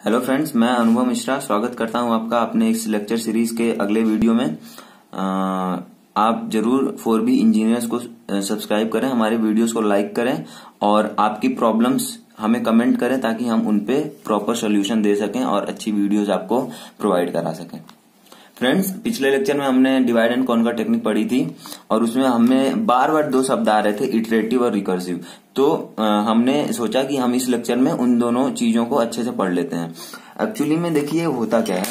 Hello friends, मैं अनुभव मिश्रा स्वागत करता हूं आपका अपने इस लेक्चर सीरीज के अगले वीडियो में। आप जरूर 4B इंजीनियर्स को सब्सक्राइब करें, हमारे वीडियोस को लाइक करें और आपकी प्रॉब्लम्स हमें कमेंट करें ताकि हम उन पे प्रॉपर सोल्यूशन दे सकें और अच्छी वीडियोस आपको प्रोवाइड करा सकें। फ्रेंड्स, पिछले लेक्चर में हमने डिवाइड एंड कॉन्कर टेक्निक पढ़ी थी और उसमें हमें बार बार दो शब्द आ रहे थे, इटरेटिव और रिकर्सिव। तो हमने सोचा कि हम इस लेक्चर में उन दोनों चीजों को अच्छे से पढ़ लेते हैं। एक्चुअली में देखिए होता क्या है,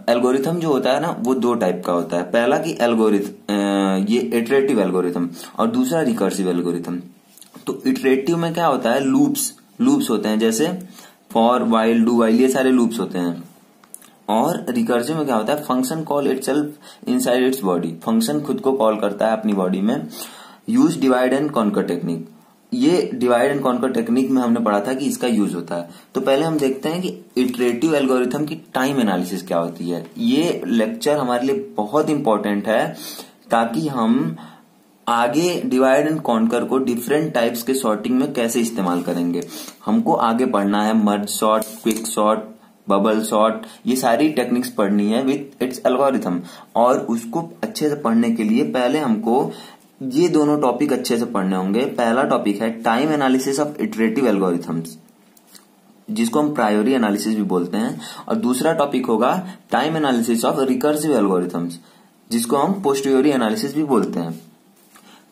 एल्गोरिथम जो होता है ना वो दो टाइप का होता है। पहला कि एल्गोरिथम, ये इटरेटिव एल्गोरिथम, और दूसरा रिकर्सिव एल्गोरिथम। तो इटरेटिव में क्या होता है, लूप्स होते हैं, जैसे फॉर, व्हाइल, डू व्हाइल, ये सारे लूप्स होते हैं। और रिकर्सिव में क्या होता है, function call itself inside its body, function खुद को कॉल करता है अपनी बॉडी में। Use divide and conquer technique, ये डिवाइड एंड कॉन्कर टेक्निक में हमने पढ़ा था कि इसका यूज होता है। तो पहले हम देखते हैं कि इटरेटिव एल्गोरिथम की टाइम एनालिसिस क्या होती है। ये लेक्चर हमारे लिए बहुत इंपॉर्टेंट है ताकि हम आगे डिवाइड एंड कॉन्कर को डिफरेंट टाइप्स के सॉर्टिंग में कैसे इस्तेमाल करेंगे। हमको आगे पढ़ना है merge sort, quick sort, bubble sort, ये सारी टेक्निक्स पढ़नी है विथ इट्स एल्गोरिथम। और उसको अच्छे से पढ़ने के लिए पहले हमको ये दोनों टॉपिक अच्छे से पढ़ने होंगे। पहला टॉपिक है time analysis of iterative algorithms, जिसको हम प्रायोरी एनालिसिस भी बोलते हैं, और दूसरा टॉपिक होगा time analysis of recursive algorithms, जिसको हम पोस्टीरियोरी एनालिसिस भी बोलते हैं।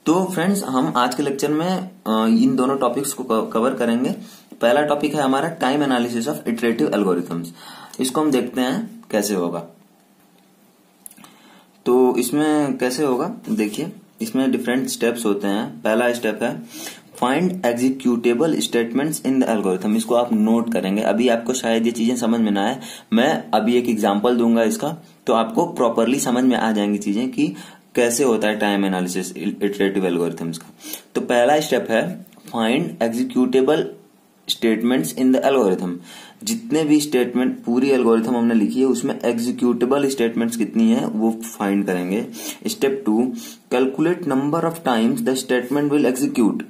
तो फ्रेंड्स, हम आज के लेक्चर में इन दोनों टॉपिक्स को कवर करेंगे। पहला टॉपिक है हमारा time analysis of iterative algorithms. इसको हम देखते हैं कैसे होगा। तो इसमें कैसे होगा, देखिए इसमें डिफरेंट स्टेप्स होते हैं। पहला स्टेप है find executable statements in the algorithm. इसको आप नोट करेंगे। अभी आपको शायद ये चीजें समझ में ना आए, मैं अभी एक एग्जांपल दूंगा इसका, तो आपको प्रॉपरली समझ में आ जाएंगी चीजें कि कैसे होता है टाइम एनालिसिस इटरेटिव एल्गोरिथम्स का। तो पहला स्टेप है find executable statements in the algorithm. जितने भी स्टेटमेंट पूरी एल्गोरिथम हमने लिखी है उसमें एग्जीक्यूटेबल स्टेटमेंट्स कितनी है वो फाइंड करेंगे। Step 2, calculate number of times the statement will execute.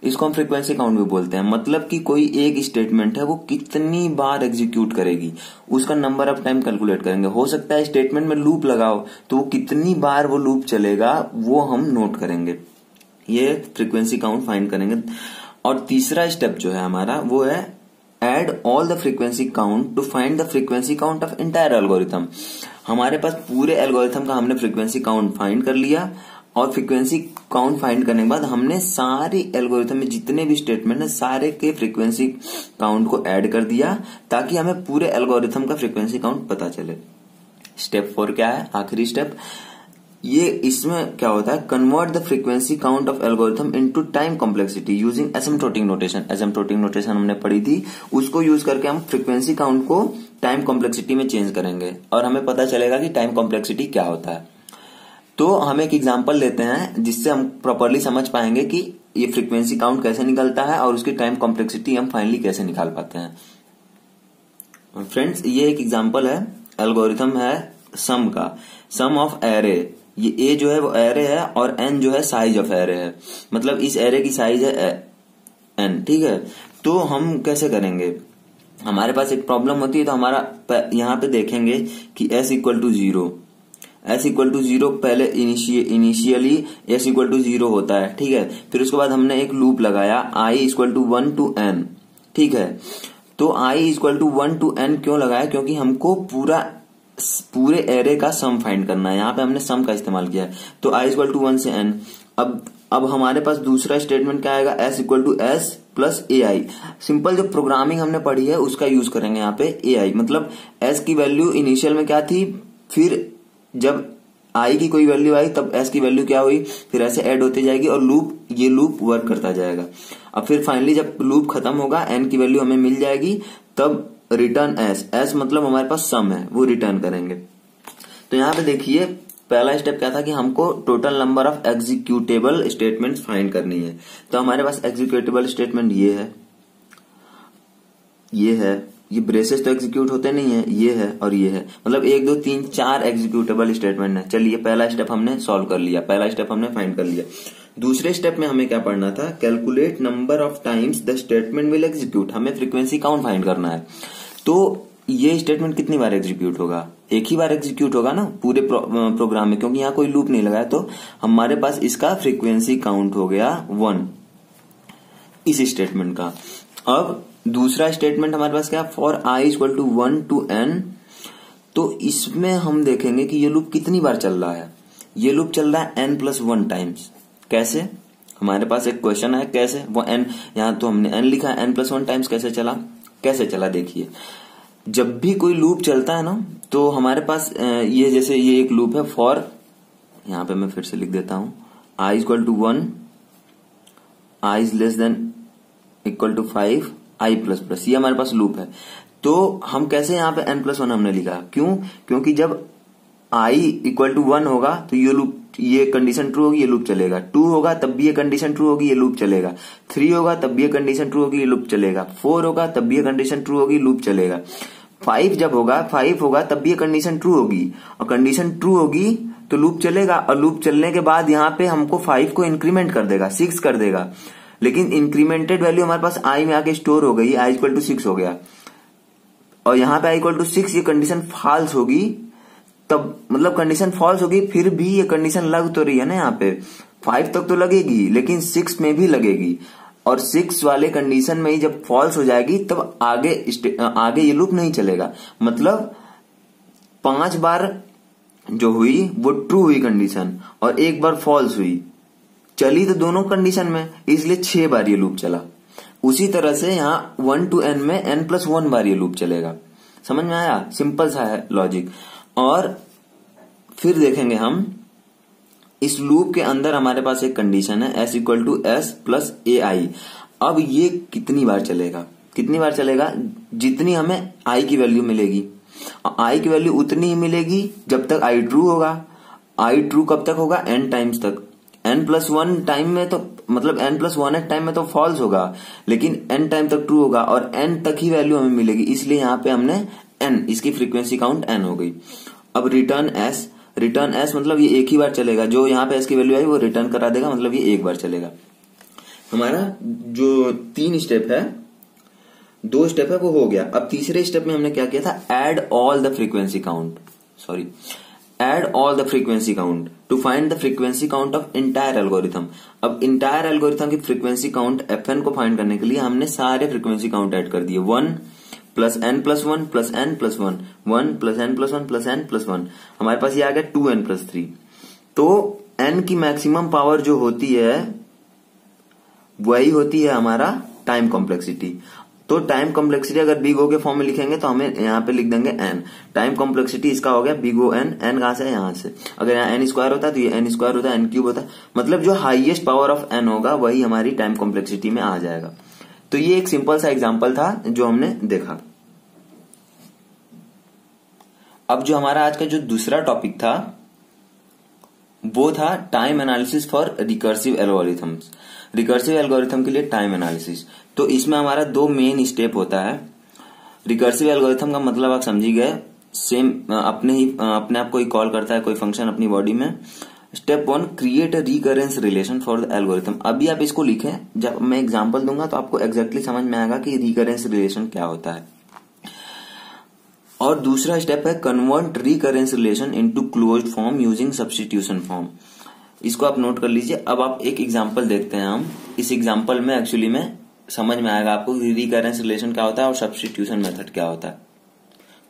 इसको हम फ्रीक्वेंसी काउंट भी बोलते हैं। मतलब कि कोई एक स्टेटमेंट है वो कितनी बार एग्जीक्यूट करेगी, उसका नंबर ऑफ टाइम कैलकुलेट करेंगे। हो सकता है स्टेटमेंट में लूप लगाओ तो वो कितनी बार वो लूप चलेगा वो हम नोट करेंगे। ये फ्रीक्वेंसी काउंट फाइंड करेंगे। और तीसरा स्टेप जो है हमारा वो है add all the frequency count to find the frequency count of entire algorithm. हमारे पास पूरे एल्गोरिथम का हमने फ्रीक्वेंसी काउंट फाइंड कर लिया, और फ्रीक्वेंसी काउंट फाइंड करने के बाद हमने सारी एल्गोरिथम में जितने भी स्टेटमेंट है सारे के फ्रीक्वेंसी काउंट को ऐड कर दिया ताकि हमें पूरे एल्गोरिथम का फ्रीक्वेंसी काउंट पता चले। स्टेप 4 क्या है, आखिरी स्टेप, ये इसमें क्या होता है, convert the frequency count of algorithm into time complexity using asymptotic notation. Asymptotic notation हमने पढ़ी थी, उसको यूज करके हम फ्रीक्वेंसी काउंट को टाइम कॉम्प्लेक्सिटी में चेंज करेंगे और हमें पता चलेगा कि टाइम कॉम्प्लेक्सिटी क्या होता है। तो हम एक एग्जांपल लेते हैं जिससे हम प्रॉपरली समझ पाएंगे कि ये फ्रीक्वेंसी काउंट कैसे निकलता है और उसकी टाइम कॉम्प्लेक्सिटी हम फाइनली कैसे निकाल पाते हैं। फ्रेंड्स, ये एक एग्जांपल है, एल्गोरिथम है सम का, सम ऑफ एरे। ये ए जो है वो एरे है और एन जो है साइज ऑफ एरे है, मतलब इस एरे की साइज है एन, ठीक है। तो हम कैसे करेंगे, हमारे पास एक प्रॉब्लम होती है तो हमारा यहाँ पे देखेंगे कि s equal to 0, s equal to 0 पहले इनिशियली s इक्वल टू 0 होता है, ठीक है। फिर उसके बाद हमने एक लूप लगाया i equal to 1 to n, ठीक है। तो i equal to 1 to n क्यों लगाया, क्योंकि हमको पूरे एरे का सम फाइंड करना है। यहाँ पे हमने सम का इस्तेमाल किया है। तो i इक्वल टू 1 से n। अब हमारे पास दूसरा स्टेटमेंट क्या आएगा, s equal to s plus ai। Simple जो प्रोग्रामिंग हमने पढ़ी है उसका यूज करेंगे यहाँ पे ai, मतलब s की वैल्यू इनिशियल में क्या थी, फिर जब i की कोई वैल्यू आई तब s की वैल्यू क्या हुई, फिर ऐसे ऐड होती जाएगी और ये लूप वर्क करता जाएगा। अब फिर फाइनली जब लूप खत्म होगा n की वैल्यू हमें मिल जाएगी, तब रिटर्न s मतलब हमारे पास सम है वो रिटर्न करेंगे। तो यहाँ पे देखिए पहला स्टेप क्या था कि हमको total number of executable statements find करनी है। तो हमारे पास एग्जीक्यूटेबल स्टेटमेंट ये है, ये ब्रेसेस तो एग्जीक्यूट होते नहीं है, ये है और ये है, मतलब 1 2 3 4 एग्जीक्यूटेबल स्टेटमेंट है। चलिए पहला स्टेप हमने सॉल्व कर लिया, पहला स्टेप हमने फाइंड कर लिया। दूसरे स्टेप में हमें क्या पढ़ना था, calculate number of times the statement will execute. हमें फ्रीक्वेंसी काउंट फाइंड करना है। तो ये स्टेटमेंट कितनी बार एग्जीक्यूट होगा, एक ही बार एग्जीक्यूट होगा ना पूरे प्रोग्राम में, क्योंकि यहाँ कोई लूप नहीं लगा है। तो हमारे पास इसका फ्रीक्वेंसी काउंट हो गया 1 इस स्टेटमेंट का। अब दूसरा स्टेटमेंट हमारे पास क्या, for i equal to 1 to n। तो इसमें हम देखेंगे कि ये लूप कितनी बार चल रहा है। ये लूप चल रहा है n+1 टाइम्स। कैसे, हमारे पास एक क्वेश्चन है कैसे, वो n, यहां तो हमने n लिखा है, n+1 टाइम्स कैसे चला देखिए। जब भी कोई लूप चलता है ना, तो हमारे पास ये जैसे ये एक लूप है फॉर, यहां पे मैं फिर से लिख देता हूं, i equal to 1, i is less than equal to 5, i plus, ये हमारे पास लूप है। तो हम कैसे यहाँ पे n+1 हमने लिखा, क्यों, क्योंकि जब i इक्वल टू 1 होगा तो ये लूप, ये कंडीशन ट्रू होगी, ये लूप चलेगा। 2 होगा तब भी ये कंडीशन ट्रू होगी, ये लूप चलेगा। 3 होगा तब भी ये कंडीशन ट्रू होगी, ये लूप चलेगा। 4 होगा तब भी ये कंडीशन ट्रू होगी, लूप चलेगा। 5 जब होगा, 5 होगा तब भी ये कंडीशन ट्रू होगी, और कंडीशन ट्रू होगी तो लूप चलेगा। और लूप चलने के बाद यहाँ पे हमको 5 को इंक्रीमेंट कर देगा, 6 कर देगा। लेकिन इंक्रीमेंटेड वैल्यू हमारे पास i में आके स्टोर हो गई, i इक्वल टू 6 हो गया। और यहाँ पे i इक्वल टू 6, ये कंडीशन फॉल्स होगी, तब मतलब कंडीशन फॉल्स होगी, फिर भी ये कंडीशन लग तो रही है ना, यहाँ पे 5 तक तो लगेगी, लेकिन 6 में भी लगेगी। और 6 वाले कंडीशन में ही जब फॉल्स हो जाएगी तब आगे ये लूप नहीं चलेगा। मतलब 5 बार जो हुई वो ट्रू हुई कंडीशन, और 1 बार फॉल्स हुई, चली तो दोनों कंडीशन में, इसलिए 6 बार ये लूप चला। उसी तरह से यहाँ 1 to n में n+1 बार ये लूप चलेगा। समझ में आया, सिंपल सा है लॉजिक। और फिर देखेंगे हम इस लूप के अंदर हमारे पास एक कंडीशन है s equal to s plus ai। अब ये कितनी बार चलेगा, जितनी हमें i की वैल्यू मिलेगी। i की वैल्यू उतनी ही मिलेगी जब तक i ट्रू होगा। i ट्रू कब तक होगा, n टाइम्स तक। n+1 टाइम में तो मतलब n+1 टाइम में तो फॉल्स होगा, लेकिन n टाइम तक ट्रू होगा, और n तक ही वैल्यू हमें मिलेगी, इसलिए यहाँ पे हमने n, इसकी फ्रीक्वेंसी काउंट n हो गई। अब रिटर्न s मतलब ये एक ही बार चलेगा, जो यहाँ पे s की वैल्यू आई वो रिटर्न करा देगा, मतलब ये एक बार चलेगा। हमारा जो 3 स्टेप है, 2 स्टेप है वो हो गया। अब तीसरे स्टेप में हमने क्या किया था, add all the frequency count to find the frequency count of entire algorithm. अब इंटायर एल्गोरिथम की फ्रीक्वेंसी काउंट fn को फाइंड करने के लिए हमने सारे फ्रीक्वेंसी काउंट ऐड कर दिए। 1 plus n+1 plus n+1, 1 plus n+1 plus n+1, हमारे पास ये आ गया 2n+3। तो n की मैक्सिमम पावर जो होती है वही होती है हमारा टाइम कॉम्प्लेक्सिटी। तो टाइम कॉम्प्लेक्सिटी अगर बिग ओ के फॉर्म में लिखेंगे तो हमें यहाँ पे लिख देंगे n। टाइम कॉम्प्लेक्सिटी इसका हो गया बिग ओ n कहां से है, यहाँ से। अगर यहाँ n स्क्वायर होता है तो ये n स्क्वायर होता है, n क्यूब होता है, मतलब जो हाईएस्ट पावर ऑफ n होगा वही हमारी टाइम कॉम्प्लेक्सिटी में आ जाएगा। तो ये एक सिंपल सा एग्जांपल था जो हमने देखा। अब जो हमारा आज का जो दूसरा टॉपिक था वो था time analysis for recursive algorithms. Recursive algorithm के लिए टाइम एनालिसिस। तो इसमें हमारा 2 मेन स्टेप होता है। रिकर्सिव एल्गोरिथम का मतलब आप समझ ही गए, सेम अपने आप को ही कॉल करता है कोई फंक्शन अपनी बॉडी में। Step 1, create a recurrence relation for the algorithm. अभी आप इसको लिखें, जब मैं एग्जांपल दूंगा तो आपको एग्जैक्टली समझ में आएगा कि रिकरेंस रिलेशन क्या होता है। और दूसरा स्टेप है convert recurrence relation into closed form using substitution form. इसको आप नोट कर लीजिए। अब आप एक एग्जांपल देखते हैं हम। इस एग्जांपल में एक्चुअली में समझ में आएगा आपको रिकरेंस रिलेशन क्या होता है और सब्स्टिट्यूशन मेथड क्या होता है।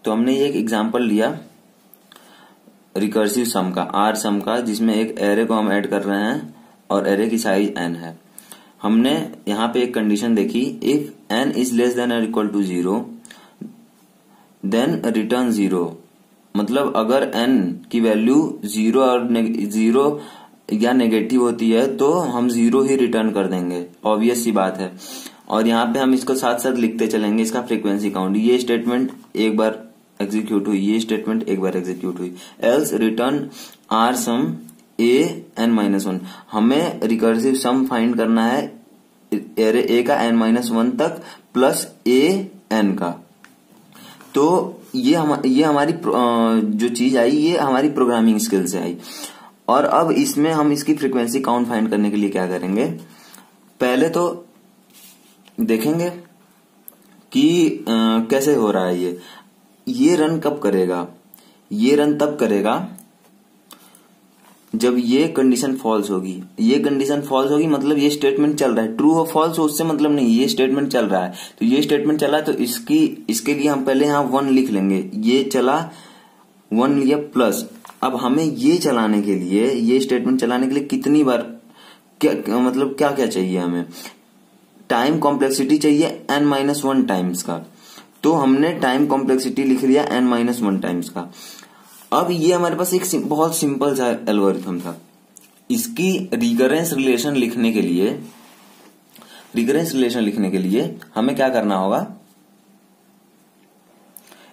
तो हमने ये एक एग्जांपल लिया रिकर्सिव सम का, आर सम का, जिसमें एक एरे को हम ऐड कर रहे हैं और एरे की साइज n है। हमने यहाँ पे एक कंडीशन देखी, if n is less then और इक्वल टू 0 देन रिटर्न 0। मतलब अगर n की वैल्यू 0 या नेगेटिव होती है तो हम 0 ही रिटर्न कर देंगे, ऑब्वियस सी बात है। और यहाँ पे हम इसको साथ साथ लिखते चलेंगे इसका फ्रीक्वेंसी काउंट। ये स्टेटमेंट एक बार एग्जीक्यूट हुई, ये स्टेटमेंट एक बार एग्जीक्यूट हुई। Else return r sum a n-1। हमें रिकर्सिव सम फाइंड करना है एरे a का n-1 तक प्लस a n का। तो ये हमारी जो चीज आई ये हमारी प्रोग्रामिंग स्किल से आई। और अब इसमें हम इसकी फ्रीक्वेंसी काउंट फाइंड करने के लिए क्या करेंगे, पहले तो देखेंगे कि कैसे हो रहा है ये रन कब करेगा। ये रन तब करेगा जब ये कंडीशन फॉल्स होगी। ये कंडीशन फॉल्स होगी मतलब ये स्टेटमेंट चल रहा है, ट्रू और फॉल्स उससे मतलब नहीं, ये स्टेटमेंट चल रहा है। तो ये स्टेटमेंट चला तो इसके लिए हम पहले यहाँ 1 लिख लेंगे। ये चला 1 लिया प्लस, अब हमें ये चलाने के लिए, ये स्टेटमेंट चलाने के लिए कितनी बार क्या मतलब क्या क्या चाहिए, हमें टाइम कॉम्प्लेक्सिटी चाहिए n-1 टाइम्स का। तो हमने टाइम कॉम्प्लेक्सिटी लिख लिया n-1 टाइम्स का। अब ये हमारे पास एक बहुत सिंपल सा एल्गोरिथम था। इसकी रिकरेंस रिलेशन लिखने के लिए हमें क्या करना होगा,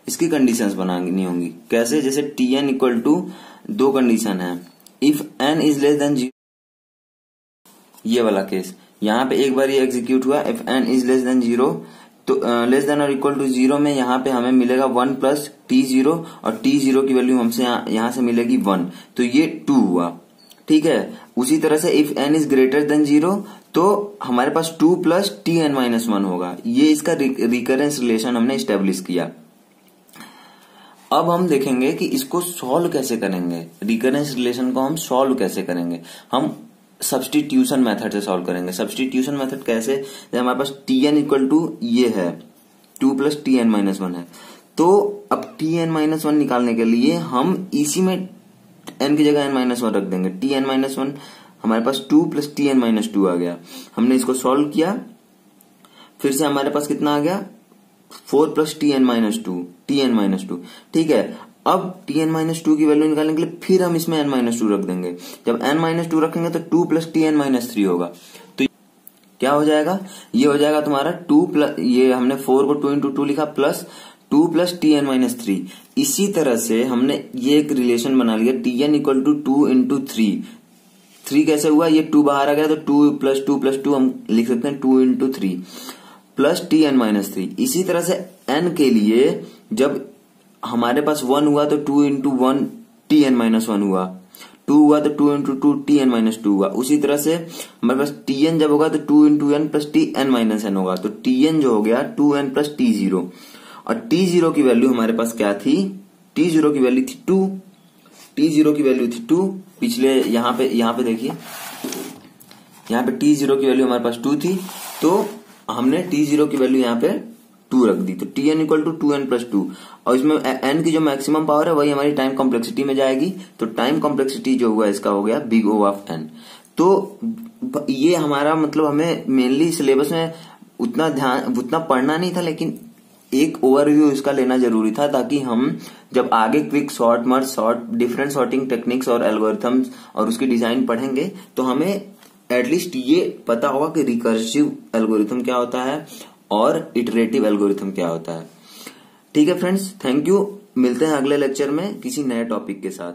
इसकी कंडीशंस बनानी होंगी। कैसे, जैसे tn इक्वल टू 2 कंडीशन है, if n is less then 0, ये वाला केस यहाँ पे एक बार ये एग्जीक्यूट हुआ, if n is less then 0, तो लेस देन और इक्वल टू 0 में यहाँ पे हमें मिलेगा 1 प्लस t0 और t0 की वैल्यू हमसे यहाँ से मिलेगी 1, तो ये 2 हुआ। ठीक है, उसी तरह से if n is greater than 0 तो हमारे पास 2 प्लस tn-1 होगा। ये इसका रिकरेंस रिलेशन हमने स्टेब्लिश किया। अब हम देखेंगे कि इसको सॉल्व कैसे करेंगे, रिकरेंस रिलेशन को हम सॉल्व कैसे करेंगे। हम सब्स्टिट्यूशन मेथड से सॉल्व करेंगे। सब्स्टिट्यूशन मेथड कैसे, जब हमारे पास tn इक्वल टू ये है 2 प्लस tn-1 है, तो अब tn-1 निकालने के लिए हम इसी में n की जगह n-1 रख देंगे। tn-1 हमारे पास 2 प्लस tn-2 आ गया। हमने इसको सॉल्व किया, फिर से हमारे पास कितना आ गया 4 प्लस tn-2। ठीक है, अब tn-2 की वैल्यू निकालने के लिए फिर हम इसमें n-2 रख देंगे। जब n-2 रखेंगे तो 2 प्लस tn-3 होगा। तो क्या हो जाएगा, ये हो जाएगा तुम्हारा 2 प्लस, ये हमने 4 को 2 इंटू 2 लिखा, प्लस 2 प्लस tn-3। इसी तरह से हमने ये एक रिलेशन बना लिया, tn इक्वल टू 2 इंटू 3 कैसे हुआ, ये 2 बाहर आ गया तो 2 प्लस 2 हम लिख सकते हैं 2 इंटू 3 प्लस tn-3। इसी तरह से n के लिए जब हमारे पास 1 हुआ तो 2 इंटू 1 tn-1 हुआ, 2 हुआ तो 2 इंटू 2 tn-2 हुआ। उसी तरह से हमारे पास tn जब होगा तो 2 इंटू n प्लस tn-n होगा, तो tn जो हो गया 2n प्लस t0, और t0 की वैल्यू हमारे पास क्या थी, t0 की वैल्यू थी 2, t0 की वैल्यू थी 2। पिछले यहाँ पे देखिए, यहाँ पे t0 की वैल्यू हमारे पास 2 थी, तो हमने t0 की वैल्यू यहाँ पे 2 रख दी, तो tn equal to 2n plus 2, और इसमें n की जो मैक्सिमम पावर है वही हमारी टाइम कॉम्प्लेक्सिटी में जाएगी। तो टाइम कॉम्प्लेक्सिटी जो हुआ इसका हो गया बिग O ऑफ n। तो ये हमारा मतलब हमें मेनली सिलेबस में उतना पढ़ना नहीं था, लेकिन एक ओवरव्यू इसका लेना जरूरी था, ताकि हम जब आगे quick sort, merge sort, different sorting techniques और एल्गोरिथम्स और उसकी डिजाइन पढ़ेंगे तो हमें एटलीस्ट ये पता होगा कि रिकर्सिव एल्गोरिथम क्या होता है और इटरेटिव एल्गोरिथम क्या होता है। ठीक है फ्रेंड्स, थैंक यू। मिलते हैं अगले लेक्चर में किसी नए टॉपिक के साथ।